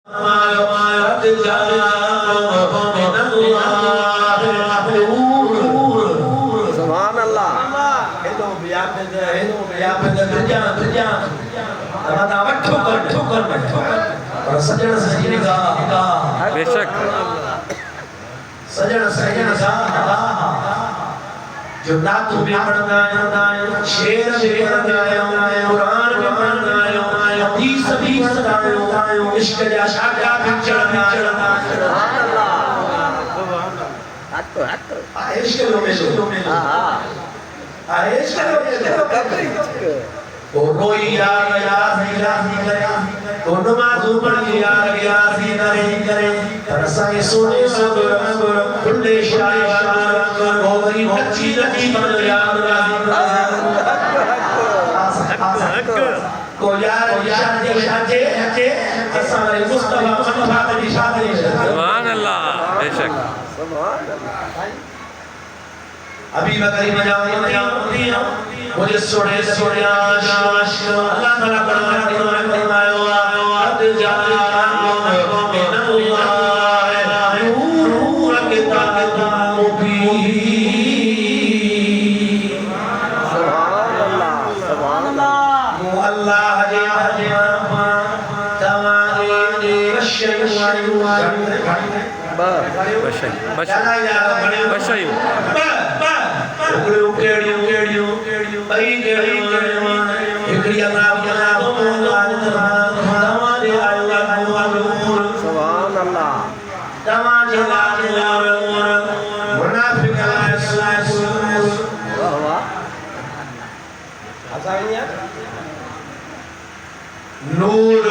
سبحان اللہ بے شک سجن سجن جو ناتو بھی پڑھنا ہے شیر بھی پڑھنا ہے قرآن بھی پڑھنا ہے حدیث بھی پڑھنا ہے عشق جا شاکا بھی چڑھنا ہے عشق لو میں عشق لو میں وہ روئی یار یازی کرے وہ نمازو پڑھی یار یازی کرے رسائی سونے صبر کھلے شائی وہ غریب بچی نچی بن یار کو یار شاجے اسانے مصطفیٰ مصطفیٰ شادی سبحان اللہ بے شک ابھی بکری مجاوی مجھے سوڑے سوڑے آش اللہ تعالیٰ فرمائے عبد جان من اللہ نور کتاب مبین سبحان اللہ اللہ تمہاری بشیو سبحان اللہ نور